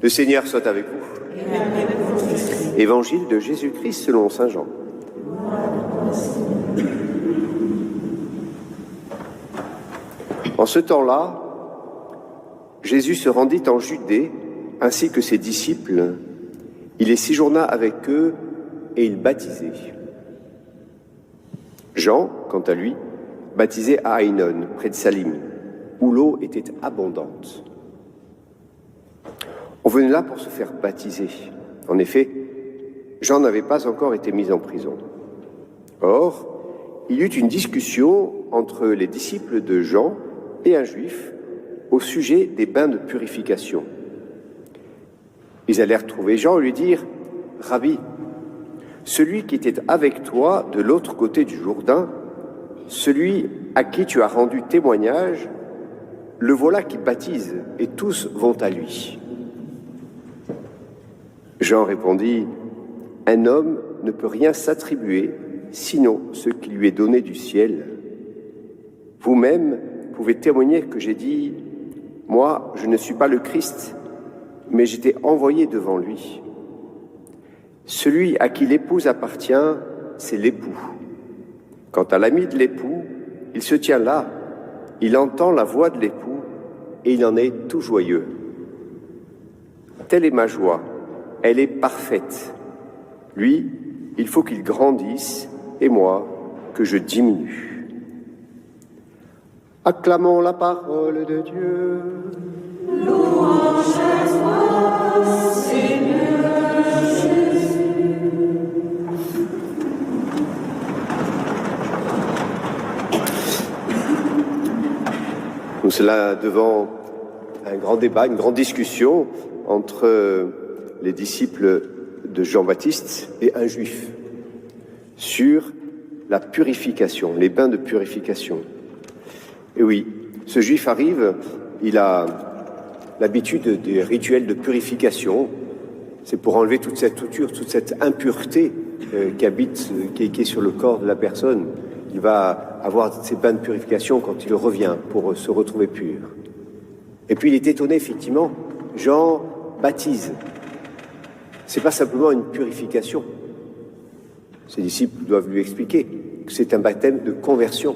Le Seigneur soit avec vous. Évangile de Jésus-Christ selon saint Jean. En ce temps-là, Jésus se rendit en Judée, ainsi que ses disciples. Il y séjourna avec eux et il baptisait. Jean, quant à lui, baptisait à Aïnon, près de Salim, où l'eau était abondante. On venait là pour se faire baptiser. En effet, Jean n'avait pas encore été mis en prison. Or, il y eut une discussion entre les disciples de Jean et un juif au sujet des bains de purification. Ils allèrent trouver Jean et lui dire « Rabbi, celui qui était avec toi de l'autre côté du Jourdain, celui à qui tu as rendu témoignage, le voilà qui baptise et tous vont à lui. » Jean répondit « Un homme ne peut rien s'attribuer, sinon ce qui lui est donné du ciel. Vous-même pouvez témoigner que j'ai dit « Moi, je ne suis pas le Christ, mais j'étais envoyé devant lui. Celui à qui l'épouse appartient, c'est l'époux. Quant à l'ami de l'époux, il se tient là, il entend la voix de l'époux et il en est tout joyeux. Telle est ma joie, elle est parfaite. Lui, il faut qu'il grandisse et moi, que je diminue. » Acclamons la parole de Dieu. Louange à toi, Seigneur Jésus. Nous sommes là devant un grand débat, une grande discussion entre les disciples de Jean-Baptiste et un juif sur la purification, les bains de purification. Et oui, ce juif arrive, il a l'habitude des rituels de purification. C'est pour enlever toute cette touture, toute cette impureté qui est sur le corps de la personne. Il va avoir ces bains de purification quand il revient pour se retrouver pur. Et puis il est étonné, effectivement, Jean baptise. C'est pas simplement une purification. Ses disciples doivent lui expliquer que c'est un baptême de conversion.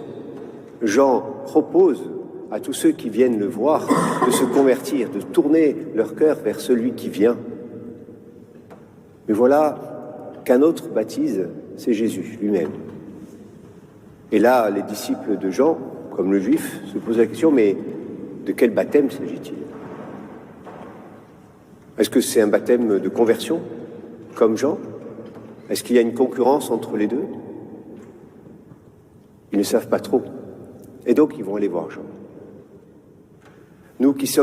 Jean propose à tous ceux qui viennent le voir de se convertir, de tourner leur cœur vers celui qui vient. Mais voilà qu'un autre baptise, c'est Jésus lui-même. Et là, les disciples de Jean, comme le juif, se posent la question, mais de quel baptême s'agit-il? Est-ce que c'est un baptême de conversion, comme Jean? Est-ce qu'il y a une concurrence entre les deux? Ils ne savent pas trop. Et donc, ils vont aller voir Jean. Nous qui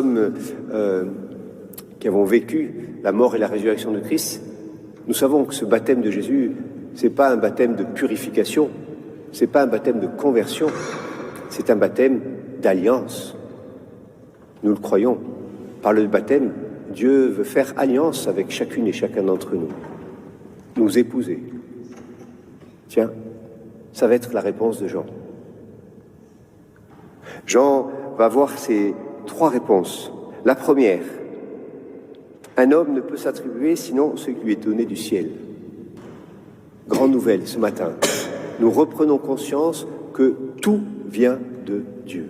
avons vécu la mort et la résurrection de Christ, nous savons que ce baptême de Jésus, c'est pas un baptême de purification, c'est pas un baptême de conversion, c'est un baptême d'alliance. Nous le croyons. Par le baptême, Dieu veut faire alliance avec chacune et chacun d'entre nous, nous épouser. Tiens, ça va être la réponse de Jean. Jean va avoir ces 3 réponses. La première, un homme ne peut s'attribuer sinon ce qui lui est donné du ciel. Grande nouvelle ce matin. Nous reprenons conscience que tout vient de Dieu.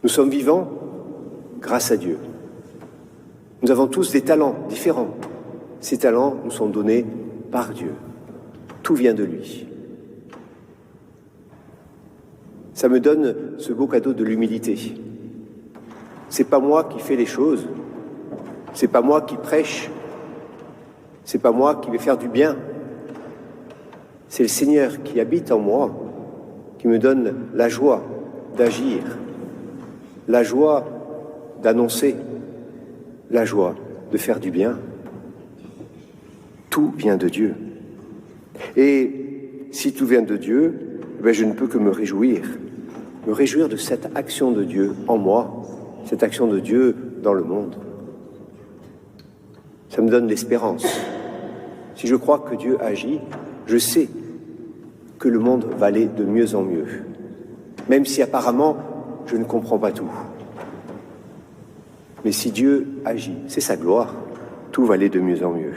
Nous sommes vivants grâce à Dieu. Nous avons tous des talents différents. Ces talents nous sont donnés par Dieu. Tout vient de lui. Ça me donne ce beau cadeau de l'humilité. C'est pas moi qui fais les choses. C'est pas moi qui prêche. C'est pas moi qui vais faire du bien. C'est le Seigneur qui habite en moi, qui me donne la joie d'agir, la joie d'annoncer, la joie de faire du bien. Tout vient de Dieu. Et si tout vient de Dieu, je ne peux que me réjouir de cette action de Dieu en moi, cette action de Dieu dans le monde. Ça me donne l'espérance. Si je crois que Dieu agit, je sais que le monde va aller de mieux en mieux, même si apparemment je ne comprends pas tout. Mais si Dieu agit, c'est sa gloire, tout va aller de mieux en mieux.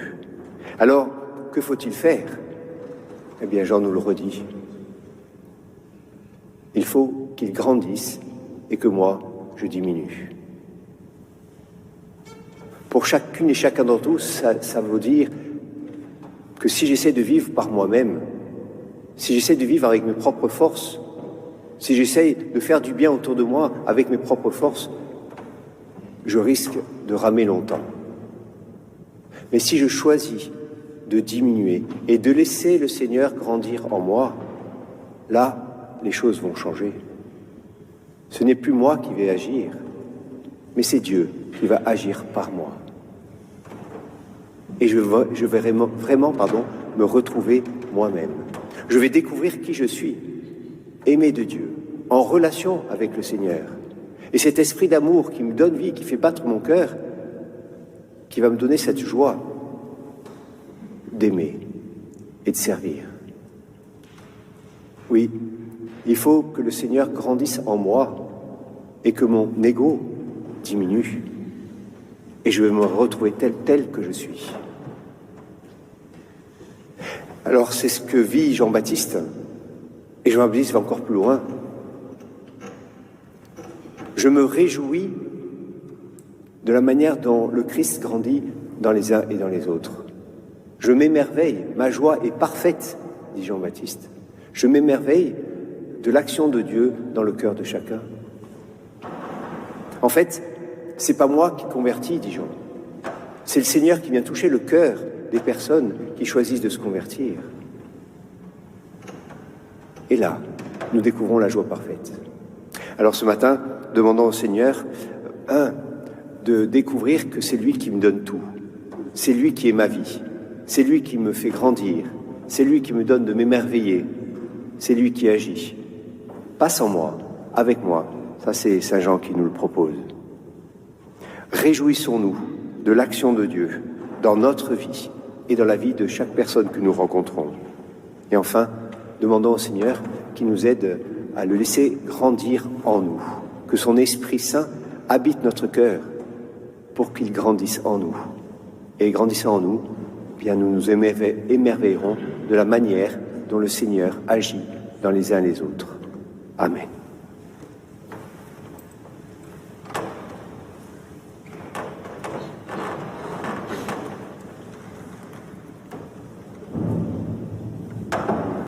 Alors, que faut-il faire? Eh bien, Jean nous le redit. Il faut qu'il grandisse et que moi, je diminue. Pour chacune et chacun d'entre nous, ça veut dire que si j'essaie de vivre par moi-même, si j'essaie de vivre avec mes propres forces, si j'essaie de faire du bien autour de moi avec mes propres forces, je risque de ramer longtemps. Mais si je choisis de diminuer et de laisser le Seigneur grandir en moi, là, les choses vont changer. Ce n'est plus moi qui vais agir, mais c'est Dieu qui va agir par moi. Et je vais vraiment me retrouver moi-même. Je vais découvrir qui je suis, aimé de Dieu, en relation avec le Seigneur. Et cet esprit d'amour qui me donne vie, qui fait battre mon cœur, qui va me donner cette joie d'aimer et de servir. Oui, il faut que le Seigneur grandisse en moi et que mon ego diminue. Et je vais me retrouver tel que je suis. Alors c'est ce que vit Jean-Baptiste. Et Jean-Baptiste va encore plus loin. Je me réjouis de la manière dont le Christ grandit dans les uns et dans les autres. Je m'émerveille, ma joie est parfaite, dit Jean-Baptiste. Je m'émerveille de l'action de Dieu dans le cœur de chacun. En fait, c'est pas moi qui convertis, dit Jean. C'est le Seigneur qui vient toucher le cœur des personnes qui choisissent de se convertir. Et là, nous découvrons la joie parfaite. Alors ce matin, demandons au Seigneur, de découvrir que c'est lui qui me donne tout. C'est lui qui est ma vie. C'est lui qui me fait grandir. C'est lui qui me donne de m'émerveiller. C'est lui qui agit. Pas sans moi, avec moi. Ça, c'est Saint Jean qui nous le propose. Réjouissons-nous de l'action de Dieu dans notre vie et dans la vie de chaque personne que nous rencontrons. Et enfin, demandons au Seigneur qu'il nous aide à le laisser grandir en nous, que son Esprit Saint habite notre cœur pour qu'il grandisse en nous. Et grandissant en nous, bien nous nous émerveillerons de la manière dont le Seigneur agit dans les uns et les autres. Amen.